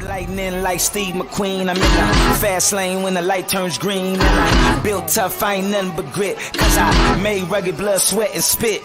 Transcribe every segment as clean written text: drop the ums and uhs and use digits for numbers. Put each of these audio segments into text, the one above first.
Lightning like Steve McQueen. I'm in the fast lane when the light turns green. And I built tough, I ain't nothing but grit. Cause I made rugged blood, sweat, and spit.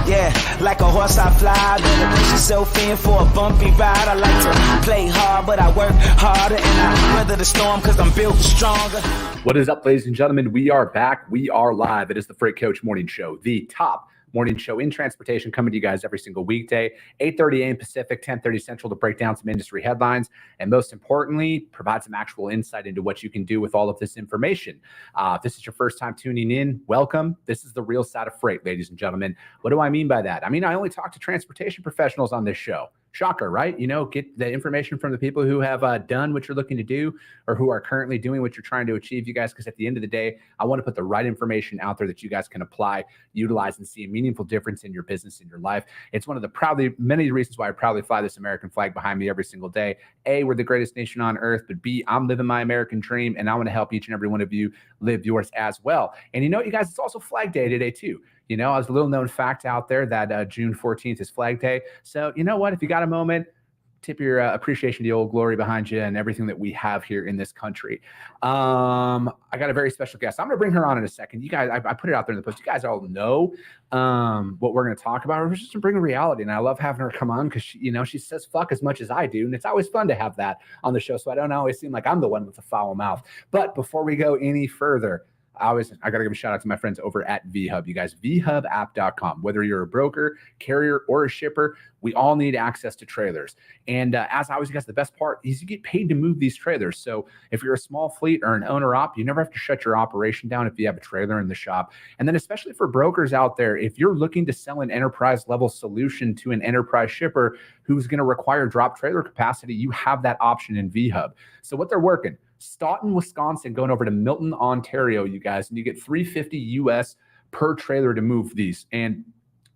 Yeah, like a horse I fly. Better push yourself in for a bumpy ride. I like to play hard, but I work harder. And I weather the storm cause I'm built stronger. What is up, ladies and gentlemen? We are back. We are live. It is the Freight Coach Morning Show, the top morning show in transportation, coming to you guys every single weekday, 8:30 a.m. Pacific, 10:30 Central, to break down some industry headlines and, most importantly, provide some actual insight into what you can do with all of this information. If this is your first time tuning in, welcome. This is the real side of freight, ladies and gentlemen. What do I mean by that? I mean, I only talk to transportation professionals on this show. Shocker, right? You know, get the information from the people who have done what you're looking to do or who are currently doing what you're trying to achieve, you guys, because at the end of the day, I want to put the right information out there that you guys can apply, utilize, and see a meaningful difference in your business, in your life. It's one of the many reasons why I proudly fly this American flag behind me every single day. A, we're the greatest nation on earth, but B, I'm living my American dream, and I want to help each and every one of you live yours as well. And you know, you guys, it's also Flag Day today too. You know, as a little known fact out there that June 14th is Flag Day. So you know what? If you got a moment, tip your appreciation to the old glory behind you and everything that we have here in this country. I got a very special guest. I'm going to bring her on in a second. You guys, I put it out there in the post. You guys all know what we're going to talk about. We're just to bring reality. And I love having her come on because she says fuck as much as I do. And it's always fun to have that on the show. So I don't always seem like I'm the one with the foul mouth. But before we go any further, I got to give a shout out to my friends over at VHub. You guys, vhubapp.com. Whether you're a broker, carrier, or a shipper, we all need access to trailers. And as always, you guys, the best part is you get paid to move these trailers. So if you're a small fleet or an owner-op, you never have to shut your operation down if you have a trailer in the shop. And then especially for brokers out there, if you're looking to sell an enterprise-level solution to an enterprise shipper who's going to require drop trailer capacity, you have that option in VHub. So what they're working, Staunton, Wisconsin, going over to Milton, Ontario, you guys, and you get $350 US per trailer to move these. And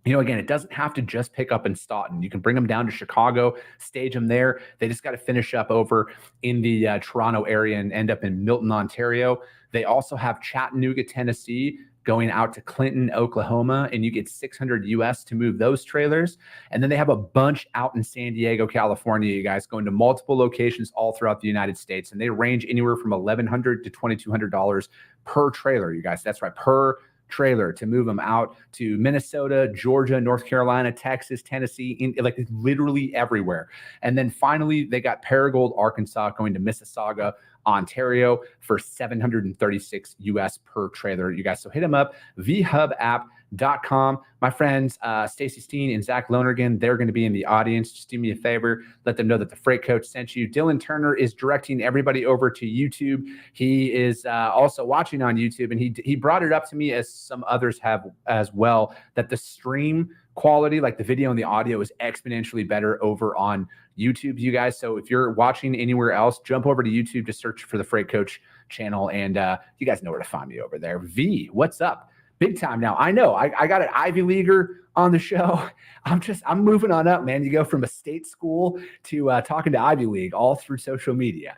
again, it doesn't have to just pick up in Staunton. You can bring them down to Chicago, stage them there. They just got to finish up over in the Toronto area and end up in Milton, Ontario. They also have Chattanooga, Tennessee, going out to Clinton, Oklahoma, and you get $600 US to move those trailers. And then they have a bunch out in San Diego, California, you guys, going to multiple locations all throughout the United States. And they range anywhere from $1,100 to $2,200 per trailer, you guys. That's right, per trailer, to move them out to Minnesota, Georgia, North Carolina, Texas, Tennessee, like literally everywhere. And then finally, they got Paragould, Arkansas, going to Mississauga, Ontario, for $736 US per trailer, you guys. So hit them up, vhubapp.com. My friends, Stacy Steen and Zach Lonergan, they're going to be in the audience. Just do me a favor, let them know that the Freight Coach sent you. Dylan Turner is directing everybody over to YouTube. He is also watching on YouTube, and he brought it up to me, as some others have as well, that the stream quality, like the video and the audio, is exponentially better over on YouTube, you guys. So if you're watching anywhere else, jump over to YouTube to search for the Freight Coach channel, and you guys know where to find me over there. V, what's up? Big time now. I know I got an Ivy Leaguer on the show. I'm moving on up, man. You go from a state school to talking to Ivy League all through social media.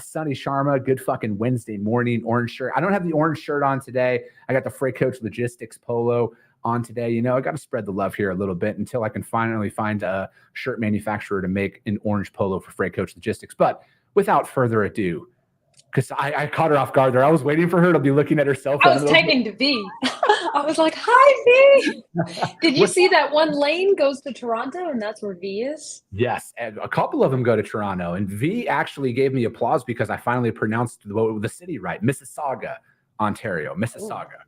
Sunny Sharma, good fucking Wednesday morning. Orange shirt. I don't have the orange shirt on today. I got the Freight Coach Logistics polo on today. I got to spread the love here a little bit until I can finally find a shirt manufacturer to make an orange polo for Freight Coach Logistics. But without further ado, because I caught her off guard there. I was waiting for her to be looking at her cell phone. I was taking to V. I was like, hi, V. Did you see that one lane goes to Toronto and that's where V is? Yes. And a couple of them go to Toronto. And V actually gave me applause because I finally pronounced the city right. Mississauga, Ontario. Mississauga.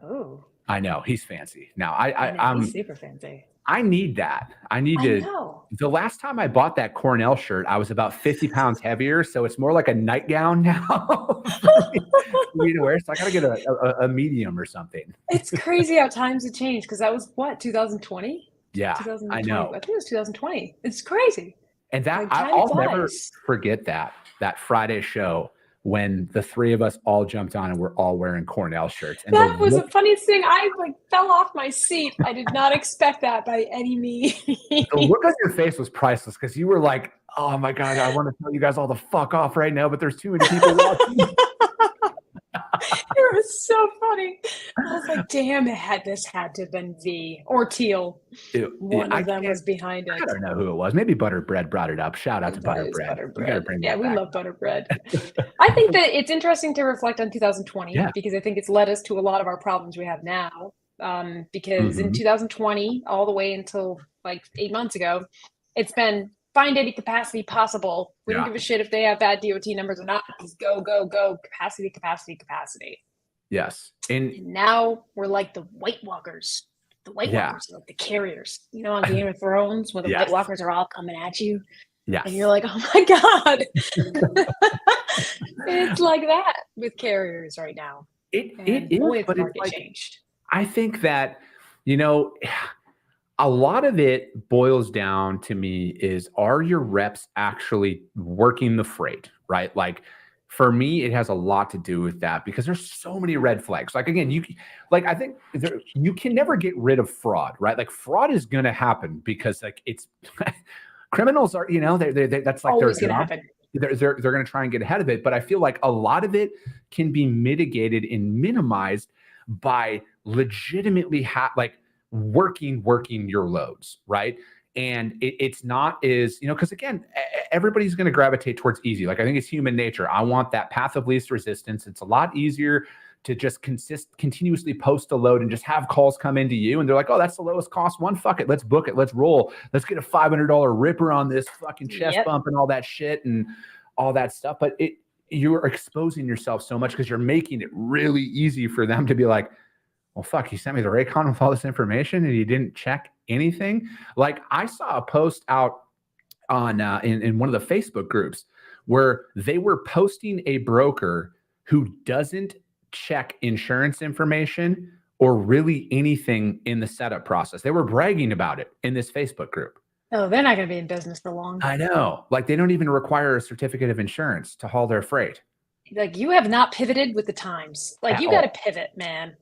Oh. I know. He's fancy. Now, I'm super fancy. I need that. I know. The last time I bought that Cornell shirt, I was about 50 pounds heavier. So it's more like a nightgown now for me to wear. So I got to get a medium or something. It's crazy how times have changed, because that was 2020? Yeah, 2020. I know. I think it was 2020. It's crazy. And that I'll never forget that Friday show when the three of us all jumped on and we're all wearing Cornell shirts. And that was the funniest thing. I fell off my seat. I did not expect that by any means. The look on your face was priceless, because you were like, oh my God, I want to tell you guys all the fuck off right now, but there's too many people watching. There was was so funny. I was like, damn, this had to have been V or Teal. One of them was behind it. I don't know who it was. Maybe Butterbread brought it up. Shout out to Butterbread. We got to bring that we back. love Butterbread. I think that it's interesting to reflect on 2020 because I think it's led us to a lot of our problems we have now. Because in 2020, all the way until like 8 months ago, it's been find any capacity possible. We don't give a shit if they have bad DOT numbers or not. Just go, go, go. Capacity, capacity, capacity. Yes. And now we're like the White Walkers. The White Walkers are like the carriers. You know, on Game of Thrones, when the White Walkers are all coming at you. Yeah. And you're like, oh my God. It's like that with carriers right now. It is, but it's like, changed. I think that, you know, a lot of it boils down to me is, are your reps actually working the freight, right? Like for me, it has a lot to do with that because there's so many red flags. Like, again, I think you can never get rid of fraud, right? Like fraud is going to happen because like it's criminals are, you know, that's like always going to happen. They're going to try and get ahead of it. But I feel like a lot of it can be mitigated and minimized by legitimately working your loads, right? And it's not as, you know, because again, everybody's going to gravitate towards easy. Like I think it's human nature. I want that path of least resistance. It's a lot easier to just continuously post a load and just have calls come into you. And they're like, oh, that's the lowest cost one. Fuck it. Let's book it. Let's roll. Let's get a $500 ripper on this fucking chest bump and all that shit and all that stuff. But you're exposing yourself so much because you're making it really easy for them to be like, well, fuck, he sent me the Raycon with all this information and he didn't check anything. Like I saw a post out on in one of the Facebook groups where they were posting a broker who doesn't check insurance information or really anything in the setup process. They were bragging about it in this Facebook group. Oh, they're not going to be in business for long. I know. Like they don't even require a certificate of insurance to haul their freight. Like you have not pivoted with the times. Like you got to pivot, man.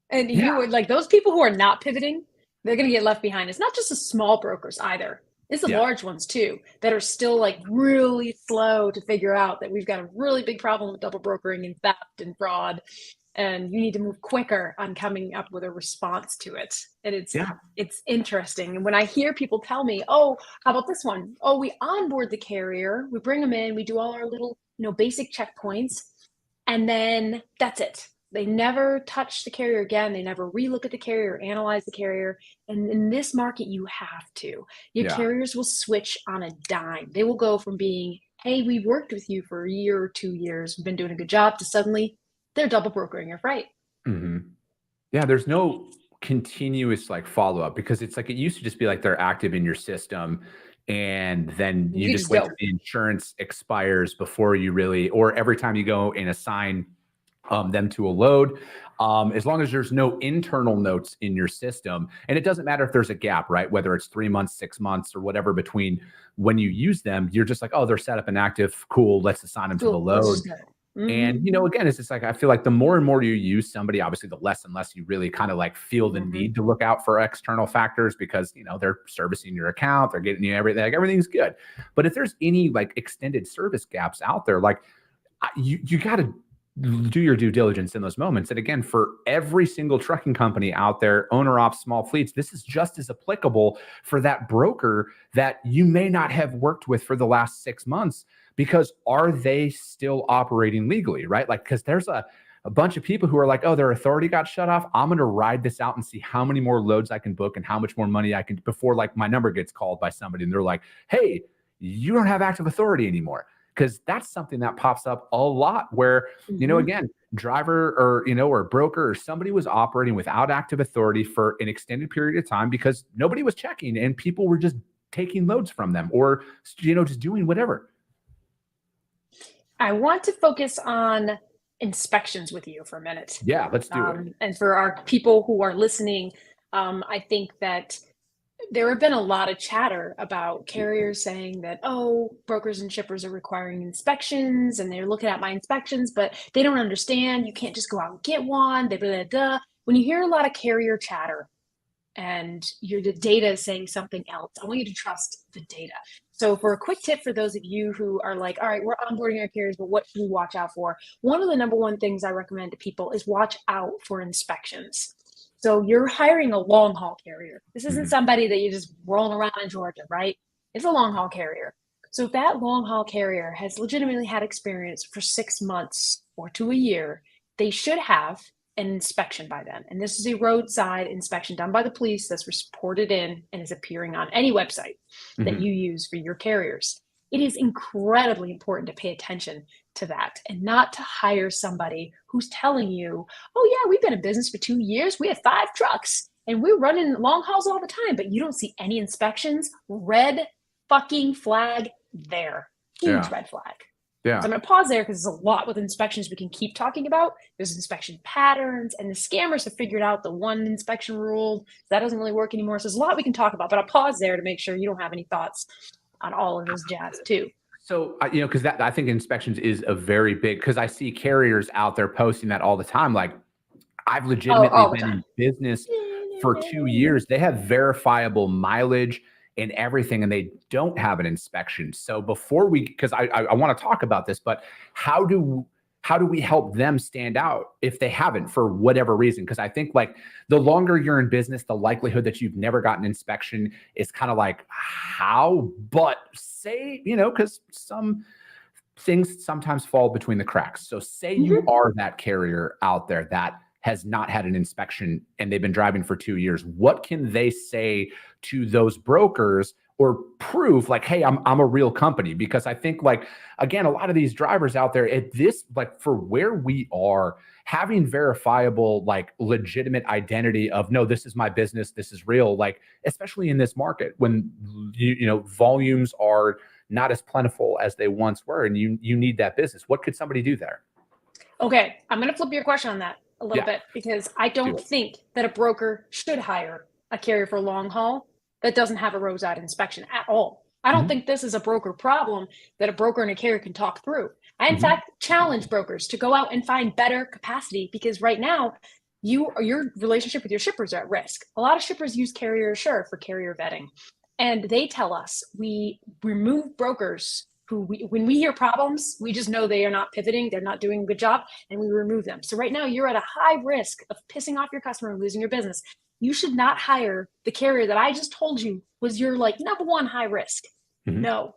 And you would like those people who are not pivoting, they're going to get left behind. It's not just the small brokers either. It's the large ones too, that are still like really slow to figure out that we've got a really big problem with double brokering and theft and fraud. And you need to move quicker on coming up with a response to it. And it's interesting. And when I hear people tell me, oh, how about this one? Oh, we onboard the carrier, we bring them in, we do all our little, basic checkpoints, and then that's it. They never touch the carrier again. They never relook at the carrier, analyze the carrier. And in this market, you have to. Your carriers will switch on a dime. They will go from being, hey, we worked with you for a year or 2 years, we've been doing a good job, to suddenly they're double brokering your freight. Mm-hmm. Yeah, there's no continuous follow-up because it's like it used to just be like they're active in your system. And then you just wait till the insurance expires before you really, or every time you go and assign them to a load, as long as there's no internal notes in your system. And it doesn't matter if there's a gap, right? Whether it's 3 months, 6 months, or whatever between when you use them, you're just like, oh, they're set up and active. Cool. Let's assign them to the load. Mm-hmm. And, again, it's just like, I feel like the more and more you use somebody, obviously the less and less you really kind of feel the need to look out for external factors because, they're servicing your account, they're getting you everything, everything's good. But if there's any extended service gaps out there, you got to do your due diligence in those moments. And again, for every single trucking company out there, owner ops, small fleets, this is just as applicable for that broker that you may not have worked with for the last 6 months, because are they still operating legally, right? Because there's a bunch of people who are like, oh, their authority got shut off. I'm going to ride this out and see how many more loads I can book and how much more money I can before my number gets called by somebody. And they're like, hey, you don't have active authority anymore. Because that's something that pops up a lot where, again, driver or broker or somebody was operating without active authority for an extended period of time because nobody was checking and people were just taking loads from them or, just doing whatever. I want to focus on inspections with you for a minute. Yeah, let's do it. And for our people who are listening, I think that there have been a lot of chatter about carriers saying that, oh, brokers and shippers are requiring inspections and they're looking at my inspections, but they don't understand. You can't just go out and get one. Blah, blah, blah. When you hear a lot of carrier chatter and the data is saying something else, I want you to trust the data. So for a quick tip for those of you who are like, all right, we're onboarding our carriers, but what should we watch out for? One of the number one things I recommend to people is watch out for inspections. So you're hiring a long haul carrier. This isn't somebody that you're just rolling around in Georgia, right? It's a long haul carrier. So if that long haul carrier has legitimately had experience for 6 months or to a year, they should have an inspection by then. And this is a roadside inspection done by the police that's reported in and is appearing on any website that you use for your carriers. It is incredibly important to pay attention to that and not to hire somebody who's telling you, oh yeah, we've been in business for 2 years. We have 5 trucks and we're running long hauls all the time, but you don't see any inspections. Red fucking flag there. Huge red flag. Yeah. So I'm going to pause there because there's a lot with inspections we can keep talking about. There's inspection patterns, and the scammers have figured out the one inspection rule. That doesn't really work anymore. So there's a lot we can talk about, but I'll pause there to make sure you don't have any thoughts on all of this jazz too. So, because I think inspections is a very big, because I see carriers out there posting that all the time. Like, I've legitimately been in business for 2 years. They have verifiable mileage and everything, and they don't have an inspection. So before because I want to talk about this, but how do we help them stand out if they haven't for whatever reason? Because I think like the longer you're in business, the likelihood that you've never gotten an inspection is kind of like how, but say, because some things sometimes fall between the cracks. So say you are that carrier out there that has not had an inspection and they've been driving for 2 years. What can they say to those brokers or prove like, hey, I'm a real company? Because I think like, again, a lot of these drivers out there at this, like for where we are, having verifiable, like legitimate identity of, no, this is my business, this is real, like, especially in this market when volumes are not as plentiful as they once were and you need that business. What could somebody do there? Okay. I'm going to flip your question on that a little bit because I don't think that a broker should hire a carrier for long haul that doesn't have a roadside inspection at all. I don't think this is a broker problem that a broker and a carrier can talk through. I, in fact, challenge brokers to go out and find better capacity because right now, your relationship with your shippers are at risk. A lot of shippers use Carrier Assure for carrier vetting. And they tell us we remove brokers who, when we hear problems, we just know they are not pivoting, they're not doing a good job, and we remove them. So right now, you're at a high risk of pissing off your customer and losing your business. You should not hire the carrier that I just told you was your like number one high risk. No.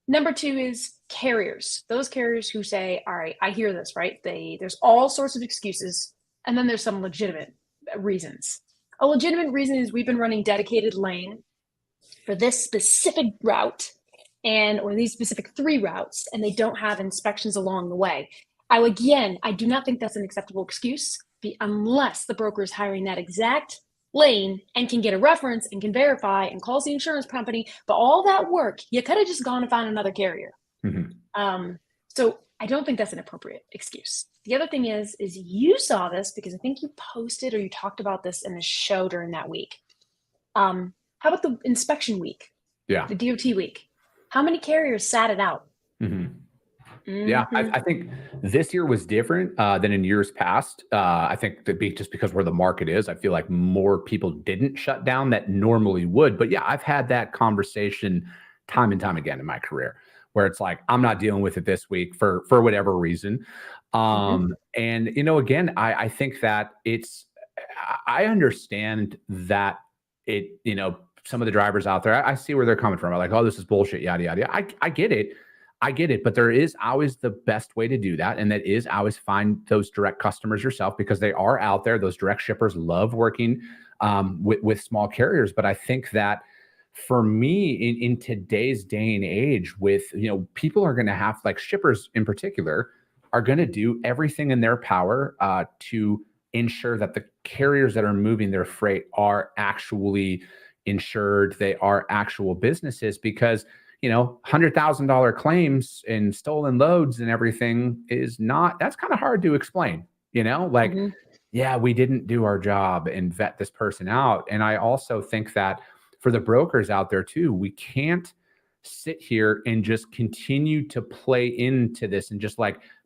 Number two is carriers. Those carriers who say, all right, I hear this, right? There's all sorts of excuses. And then there's some legitimate reasons. A legitimate reason is we've been running dedicated lane for this specific route or these specific 3 routes, and they don't have inspections along the way. I do not think that's an acceptable excuse unless the broker is hiring that exact lane and can get a reference and can verify and calls the insurance company. But all that work, you could have just gone and found another carrier. So I don't think that's an appropriate excuse. The other thing is you saw this because I think you posted or you talked about this in the show during that week. How about the inspection week? Yeah. The DOT week. How many carriers sat it out? Yeah, I think this year was different than in years past. I think just because where the market is, I feel like more people didn't shut down that normally would. But yeah, I've had that conversation time and time again in my career where it's like, I'm not dealing with it this week for whatever reason. And, again, I think that I understand that some of the drivers out there, I see where they're coming from. I'm like, oh, this is bullshit, yada, yada, yada. I get it. But there is always the best way to do that. And that is always find those direct customers yourself because they are out there. Those direct shippers love working with small carriers. But I think that for me in today's day and age with, people are going to have, like shippers in particular, are going to do everything in their power to ensure that the carriers that are moving their freight are actually insured. They are actual businesses because $100,000 claims and stolen loads and everything that's kind of hard to explain, yeah, we didn't do our job and vet this person out. And I also think that for the brokers out there too, we can't sit here and just continue to play into this and just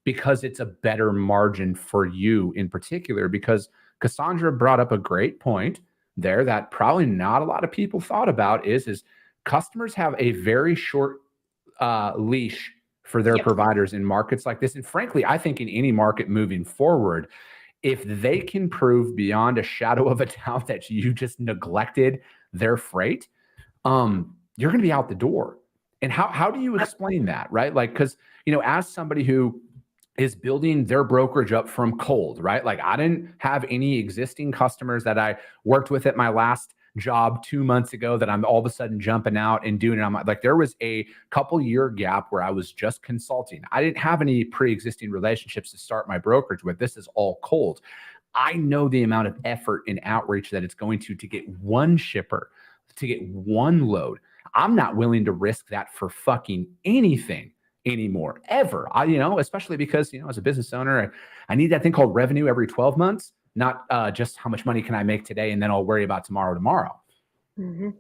because it's a better margin for you in particular, because Cassandra brought up a great point there that probably not a lot of people thought about is customers have a very short leash for their providers in markets like this. And frankly, I think in any market moving forward, if they can prove beyond a shadow of a doubt that you just neglected their freight, you're going to be out the door. And how do you explain that, right? Like, because, as somebody who is building their brokerage up from cold, right? Like, I didn't have any existing customers that I worked with at my last job 2 months ago that I'm all of a sudden jumping out and doing it. I'm like, there was a couple year gap where I was just consulting. I didn't have any pre-existing relationships to start my brokerage with. This is all cold. I know the amount of effort and outreach that it's going to get one shipper, to get one load. I'm not willing to risk that for fucking anything anymore, ever. Especially because, as a business owner, I need that thing called revenue every 12 months. Not just how much money can I make today, and then I'll worry about tomorrow. Mm-hmm.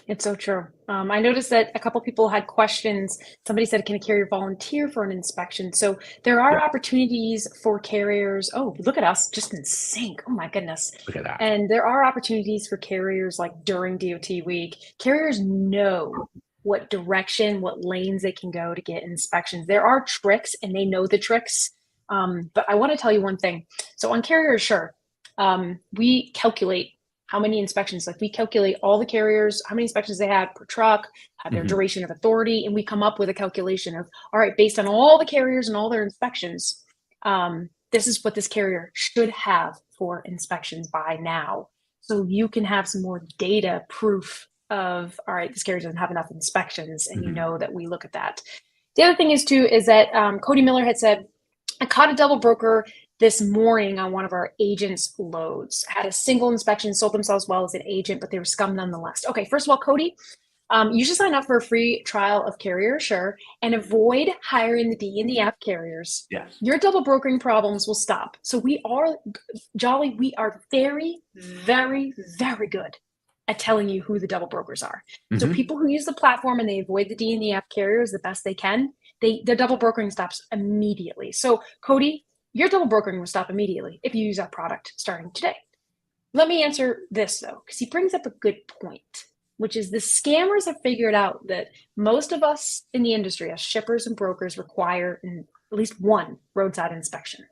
It's so true. I noticed that a couple people had questions. Somebody said, can a carrier volunteer for an inspection? So there are opportunities for carriers. Oh, look at us, just in sync. Oh my goodness. Look at that. And there are opportunities for carriers like during DOT week. Carriers know what direction, what lanes they can go to get inspections. There are tricks, and they know the tricks. But I want to tell you one thing. So on Carrier Assure, we calculate how many inspections, like we calculate all the carriers, how many inspections they had per truck, had their duration of authority, and we come up with a calculation of, all right, based on all the carriers and all their inspections, this is what this carrier should have for inspections by now. So you can have some more data proof of, all right, this carrier doesn't have enough inspections, and you know that we look at that. The other thing is that Cody Miller had said, I caught a double broker this morning on one of our agents' loads. Had a single inspection, sold themselves well as an agent, but they were scum nonetheless. Okay, first of all, Cody, you should sign up for a free trial of Carrier Assure and avoid hiring the D and the F carriers. Yes. Your double brokering problems will stop. So we are, Jolly, we are very, very, very good at telling you who the double brokers are. So people who use the platform and they avoid the D and the F carriers the best they can, their double brokering stops immediately. So Cody, your double brokering will stop immediately if you use our product starting today. Let me answer this though, because he brings up a good point, which is the scammers have figured out that most of us in the industry as shippers and brokers require at least one roadside inspection.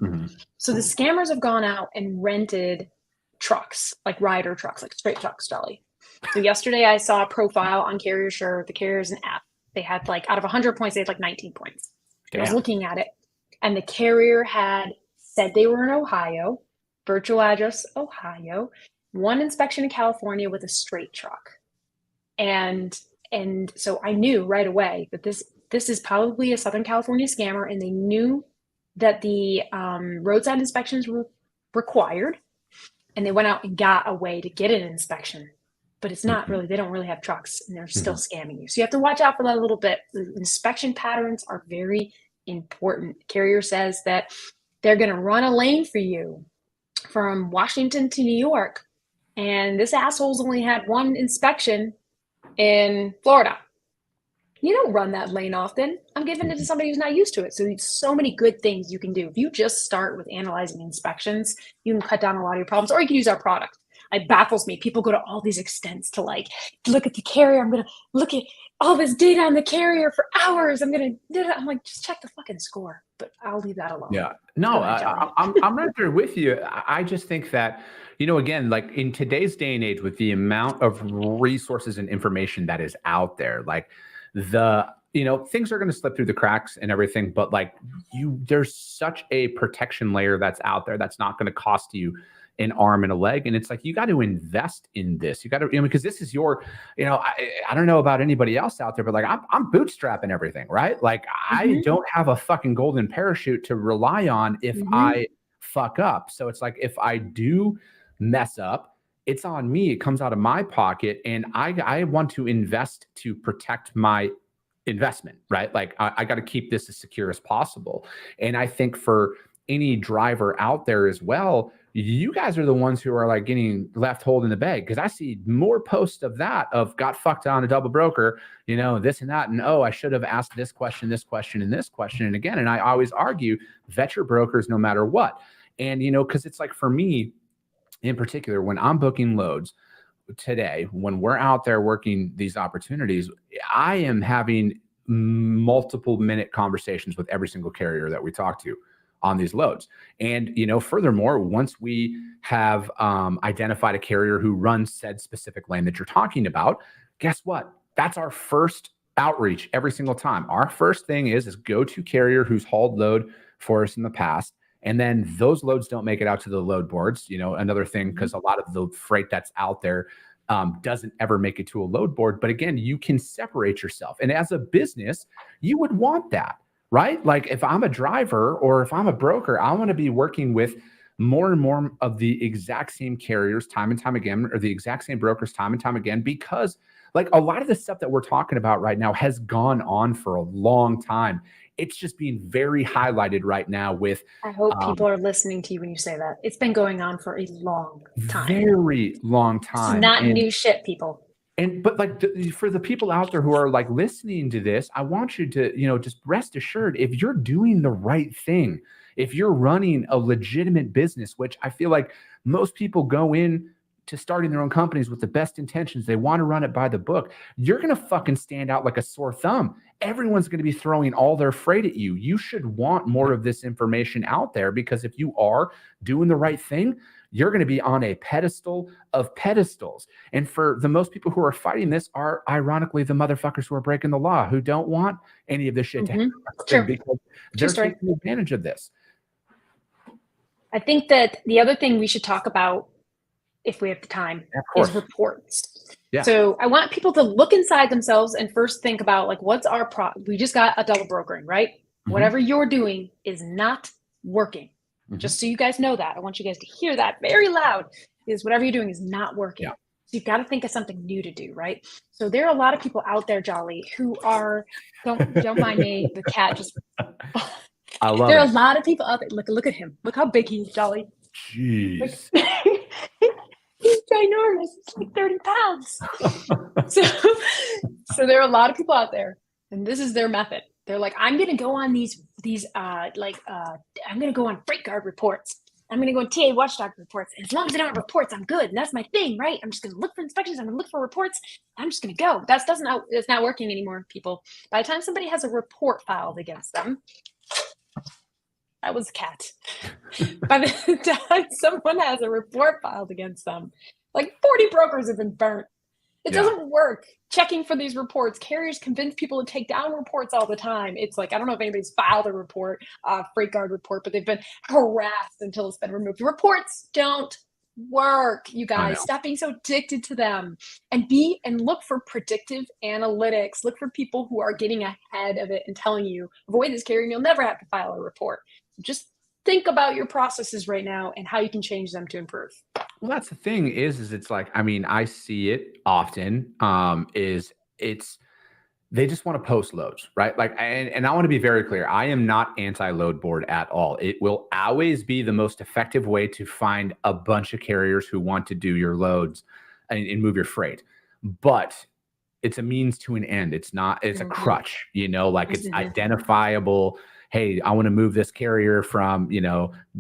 So the scammers have gone out and rented trucks, like rider trucks, like straight trucks, Jolly. So yesterday I saw a profile on Carrier Assure. The carrier's an app. They had out of 100 points, they had 19 points. I was looking at it, and the carrier had said they were in Ohio, virtual address, Ohio, one inspection in California with a straight truck. And so I knew right away that this is probably a Southern California scammer, and they knew that the roadside inspections were required, and they went out and got a way to get an inspection. But it's not really, they don't really have trucks, and they're still scamming you. So you have to watch out for that a little bit. The inspection patterns are very important. Carrier says that they're going to run a lane for you from Washington to New York. And this asshole's only had one inspection in Florida. You don't run that lane often. I'm giving it to somebody who's not used to it. So there's so many good things you can do. If you just start with analyzing inspections, you can cut down a lot of your problems, or you can use our product. It baffles me. People go to all these extents to look at the carrier. I'm going to look at all this data on the carrier for hours. I'm like, just check the fucking score, but I'll leave that alone. Yeah, no, I'm right there with you. I just think that, again, like in today's day and age with the amount of resources and information that is out there, like things are going to slip through the cracks and everything, but there's such a protection layer that's out there that's not going to cost you an arm and a leg. And it's like, you got to invest in this. You got to, because this is your, I don't know about anybody else out there, but I'm bootstrapping everything, right? Like I don't have a fucking golden parachute to rely on if I fuck up. So it's like, if I do mess up, it's on me. It comes out of my pocket, and I want to invest to protect my investment, right? Like I got to keep this as secure as possible. And I think for any driver out there as well, you guys are the ones who are getting left holding the bag, because I see more posts of got fucked on a double broker, this and that. And, I should have asked this question, and this question. And again, and I always argue, vet your brokers no matter what. And, because it's like, for me in particular, when I'm booking loads, today, when we're out there working these opportunities, I am having multiple minute conversations with every single carrier that we talk to on these loads. And, furthermore, once we have identified a carrier who runs said specific lane that you're talking about, guess what? That's our first outreach every single time. Our first thing is go to carrier who's hauled load for us in the past. And then those loads don't make it out to the load boards. Another thing, because a lot of the freight that's out there doesn't ever make it to a load board. But again, you can separate yourself. And as a business, you would want that, right? Like if I'm a driver or if I'm a broker, I want to be working with more and more of the exact same carriers time and time again, or the exact same brokers time and time again, because like a lot of the stuff that we're talking about right now has gone on for a long time. It's just being very highlighted right now with. I hope people are listening to you when you say that. It's been going on for a long time. Very long time. It's not new shit, people. But like for the people out there who are like listening to this, I want you to, just rest assured, if you're doing the right thing, if you're running a legitimate business, which I feel like most people go in to starting their own companies with the best intentions, they want to run it by the book, you're going to fucking stand out like a sore thumb. Everyone's going to be throwing all their freight at you. You should want more of this information out there, because if you are doing the right thing, you're going to be on a pedestal of pedestals. And for the most people who are fighting this are ironically the motherfuckers who are breaking the law, who don't want any of this shit to happen, because they're taking advantage of this. I think that the other thing we should talk about, if we have the time, is reports. Yeah. So I want people to look inside themselves and first think about like, what's our we just got a double brokering, right? Mm-hmm. Whatever you're doing is not working. Mm-hmm. Just so you guys know that. I want you guys to hear that very loud, is whatever you're doing is not working. Yeah. So you've got to think of something new to do, right? So there are a lot of people out there, Jolly, who are, don't mind me, the cat just. I love there are a lot of people out there. Look at him. Look how big he is, Jolly. Jeez. He's ginormous. It's like 30 pounds. So there are a lot of people out there, and this is their method. They're like, I'm going to go on I'm going to go on Freight Guard reports. I'm going to go on TA Watchdog reports. And as long as I don't have reports, I'm good. And that's my thing, right? I'm just going to look for inspections. I'm going to look for reports. I'm just going to go. It's not working anymore, people. By the time somebody has a report filed against them, that was a cat. By the time someone has a report filed against them, like 40 brokers have been burnt. It doesn't work. Checking for these reports. Carriers convince people to take down reports all the time. It's like, I don't know if anybody's filed a report, Freight Guard report, but they've been harassed until it's been removed. Reports don't work, you guys. Stop being so addicted to them, and look for predictive analytics. Look for people who are getting ahead of it and telling you, avoid this carrier and you'll never have to file a report. Just think about your processes right now and how you can change them to improve. Well, that's the thing is it's like, I mean, I see it often, they just want to post loads, right? Like, and I want to be very clear. I am not anti-load board at all. It will always be the most effective way to find a bunch of carriers who want to do your loads and move your freight. But it's a means to an end. It's a crutch, like it's identifiable. Hey, I want to move this carrier from,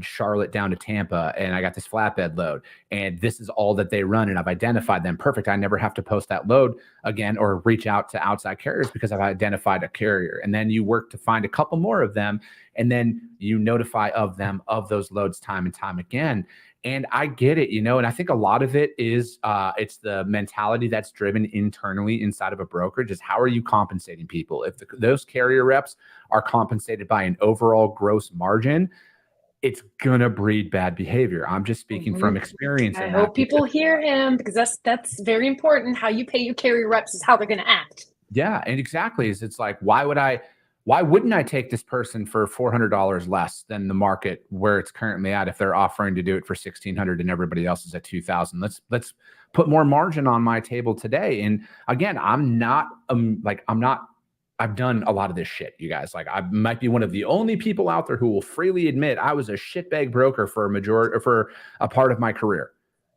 Charlotte down to Tampa, and I got this flatbed load, and this is all that they run, and I've identified them. Perfect. I never have to post that load again or reach out to outside carriers because I've identified a carrier. And then you work to find a couple more of them, and then you notify them of those loads time and time again. And I get it, and I think a lot of it is it's the mentality that's driven internally inside of a brokerage is how are you compensating people? If those carrier reps are compensated by an overall gross margin, it's going to breed bad behavior. I'm just speaking from experience. I hope people hear him, because that's very important. How you pay your carrier reps is how they're going to act. Yeah, and exactly. It's like, why wouldn't I take this person for $400 less than the market where it's currently at if they're offering to do it for $1,600 and everybody else is at $2,000? Let's put more margin on my table today. And again, I've done a lot of this shit, you guys. Like, I might be one of the only people out there who will freely admit I was a shitbag broker for a part of my career.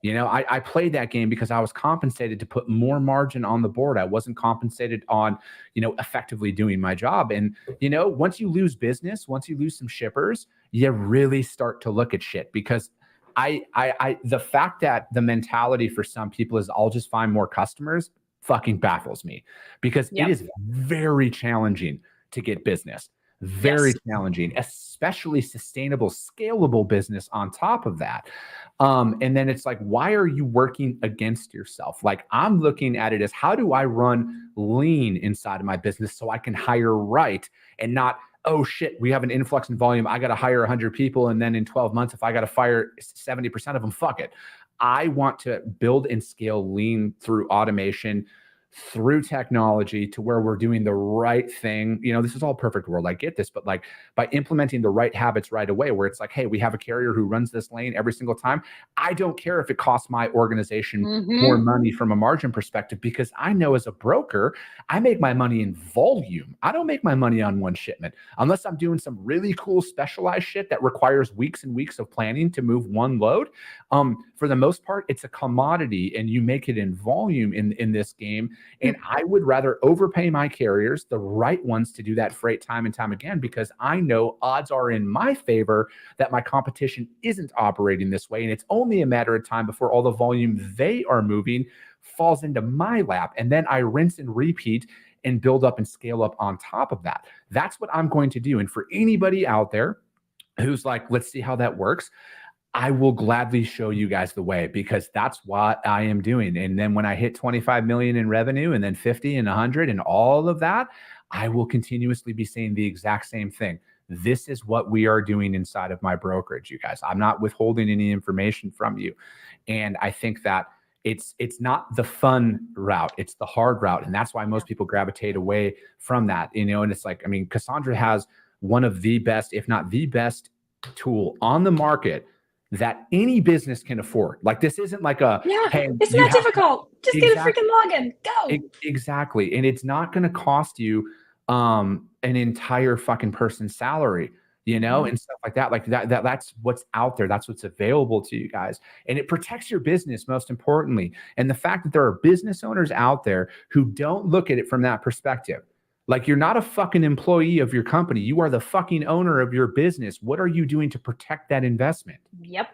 I played that game because I was compensated to put more margin on the board. I wasn't compensated on, effectively doing my job. And, once you lose business, once you lose some shippers, you really start to look at shit, because the fact that the mentality for some people is I'll just find more customers fucking baffles me, because it is very challenging to get business. Very challenging, especially sustainable, scalable business on top of that. And then it's like, why are you working against yourself? Like, I'm looking at it as, how do I run lean inside of my business so I can hire right, and not, oh shit, we have an influx in volume, I got to hire 100 people, and then in 12 months, if I got to fire 70% of them, fuck it. I want to build and scale lean through automation, through technology, to where we're doing the right thing. You know, this is all perfect world, I get this, but like, by implementing the right habits right away, where it's like, hey, we have a carrier who runs this lane every single time. I don't care if it costs my organization more money from a margin perspective, because I know as a broker, I make my money in volume. I don't make my money on one shipment, unless I'm doing some really cool specialized shit that requires weeks and weeks of planning to move one load. For the most part, it's a commodity, and you make it in volume in this game. And I would rather overpay my carriers, the right ones, to do that freight time and time again, because I know odds are in my favor that my competition isn't operating this way. And it's only a matter of time before all the volume they are moving falls into my lap. And then I rinse and repeat and build up and scale up on top of that. That's what I'm going to do. And for anybody out there who's like, let's see how that works, I will gladly show you guys the way, because that's what I am doing. And then when I hit 25 million in revenue, and then 50 and 100 and all of that, I will continuously be saying the exact same thing. This is what we are doing inside of my brokerage, you guys. I'm not withholding any information from you. And I think that it's not the fun route, it's the hard route. And that's why most people gravitate away from that, you know. And it's like, I mean, Cassandra has one of the best, if not the best tool on the market that any business can afford. Like, this isn't like a, hey, it's not difficult. Just get a freaking login. Go. Exactly. And it's not going to cost you an entire fucking person's salary, you know, and stuff like that. Like that's what's out there. That's what's available to you guys. And it protects your business, most importantly. And the fact that there are business owners out there who don't look at it from that perspective. Like, you're not a fucking employee of your company. You are the fucking owner of your business. What are you doing to protect that investment? Yep.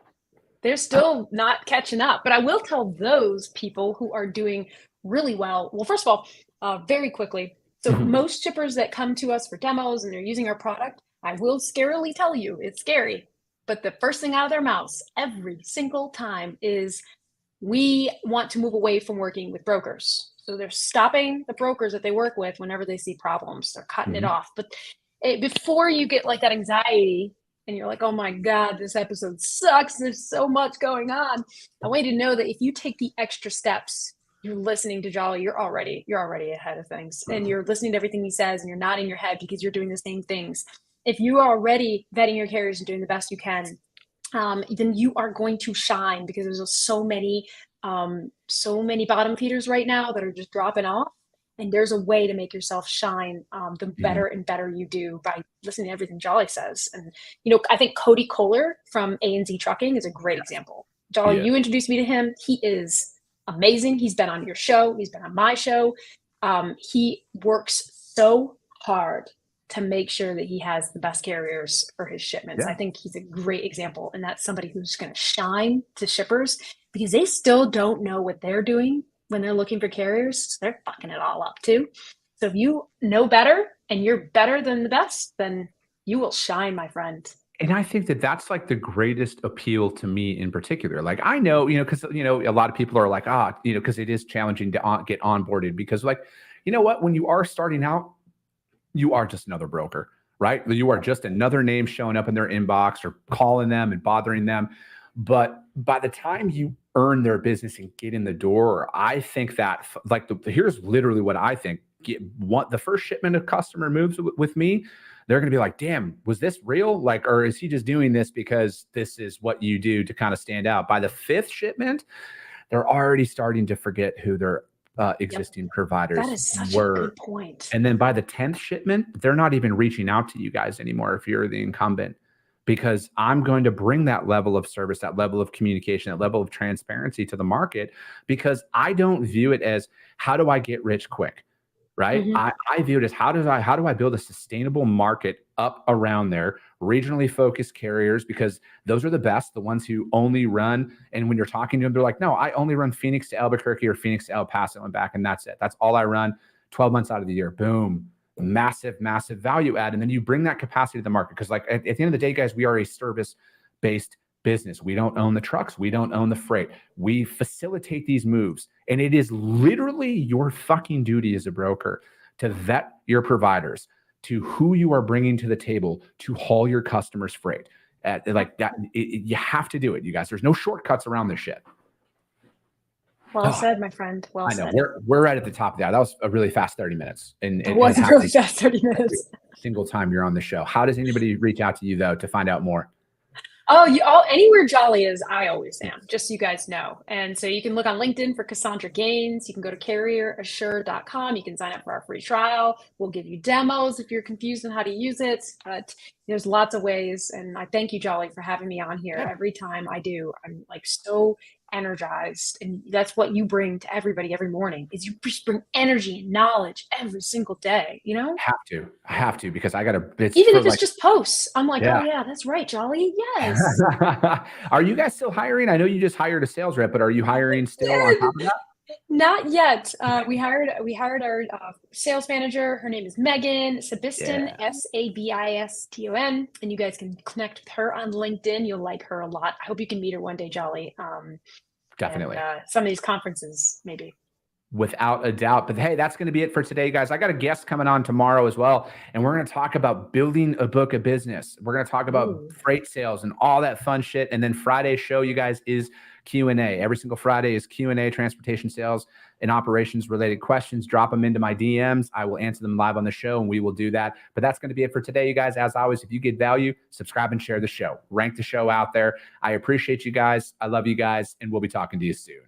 They're still not catching up. But I will tell those people who are doing really well. Well, first of all, very quickly. So most shippers that come to us for demos and they're using our product, I will scarily tell you, it's scary. But the first thing out of their mouths every single time is, we want to move away from working with brokers. So they're stopping the brokers that they work with whenever they see problems. They're cutting it off. But before you get like that anxiety and you're like, oh my God, this episode sucks, there's so much going on, I want you to know that if you take the extra steps, you're listening to Jolly, you're already ahead of things. And you're listening to everything he says, and you're nodding your head because you're doing the same things. If you are already vetting your carriers and doing the best you can, then you are going to shine, because there's so many bottom feeders right now that are just dropping off. And there's a way to make yourself shine the better and better you do by listening to everything Jolly says. And, you know, I think Cody Kohler from ANZ Trucking is a great example. Jolly, you introduced me to him. He is amazing. He's been on your show. He's been on my show. He works so hard to make sure that he has the best carriers for his shipments. I think he's a great example. And that's somebody who's going to shine to shippers, because they still don't know what they're doing when they're looking for carriers. So they're fucking it all up too. So if you know better and you're better than the best, then you will shine, my friend. And I think that that's like the greatest appeal to me in particular. Like, I know, you know, because, you know, a lot of people are like, you know, because it is challenging to get onboarded, because, like, you know what, when you are starting out, you are just another broker, right? You are just another name showing up in their inbox or calling them and bothering them. But by the time you earn their business and get in the door, I think that, like, here's literally what I think. The first shipment a customer moves with me, they're going to be like, damn, was this real? Like, or is he just doing this because this is what you do to kind of stand out? By the fifth shipment, they're already starting to forget who their existing providers that is such were. A good point. And then by the 10th shipment, they're not even reaching out to you guys anymore if you're the incumbent, because I'm going to bring that level of service, that level of communication, that level of transparency to the market, because I don't view it as, how do I get rich quick? right? I view it as how do I build a sustainable market up around there, regionally focused carriers, because those are the best, the ones who only run. And when you're talking to them, they're like, no, I only run Phoenix to Albuquerque or Phoenix to El Paso and back, and that's it. That's all I run 12 months out of the year. Boom. Massive, massive value add. And then you bring that capacity to the market. Because like at the end of the day, guys, we are a service-based business. We don't own the trucks. We don't own the freight. We facilitate these moves. And it is literally your fucking duty as a broker to vet your providers to who you are bringing to the table to haul your customers' freight. Like that, you have to do it, you guys. There's no shortcuts around this shit. Well said, my friend. Well said. I know. We're right at the top of that. That was a really fast 30 minutes. And it was a really fast 30 minutes. Single time you're on the show. How does anybody reach out to you, though, to find out more? Oh, anywhere Jolly is, I always am, just so you guys know. And so you can look on LinkedIn for Cassandra Gaines. You can go to carrierassure.com. You can sign up for our free trial. We'll give you demos if you're confused on how to use it. But there's lots of ways. And I thank you, Jolly, for having me on here. Every time I do, I'm like so energized. And that's what you bring to everybody every morning, is you just bring energy and knowledge every single day, you know? I have to, because I got to, even if it's just posts, I'm like, oh yeah, that's right, Jolly. Yes. Are you guys still hiring? I know you just hired a sales rep, but are you hiring still on top of that? Not yet. We hired our sales manager. Her name is Megan Sabiston, Sabiston, and you guys can connect with her on LinkedIn. You'll like her a lot. I hope you can meet her one day, Jolly. Definitely. And, some of these conferences, maybe. Without a doubt. But hey, that's going to be it for today, guys. I got a guest coming on tomorrow as well. And we're going to talk about building a book of business. We're going to talk about freight sales and all that fun shit. And then Friday's show, you guys, is Q&A. Every single Friday is Q&A, transportation sales and operations related questions. Drop them into my DMs. I will answer them live on the show, and we will do that. But that's going to be it for today, you guys. As always, if you get value, subscribe and share the show. Rank the show out there. I appreciate you guys. I love you guys, and we'll be talking to you soon.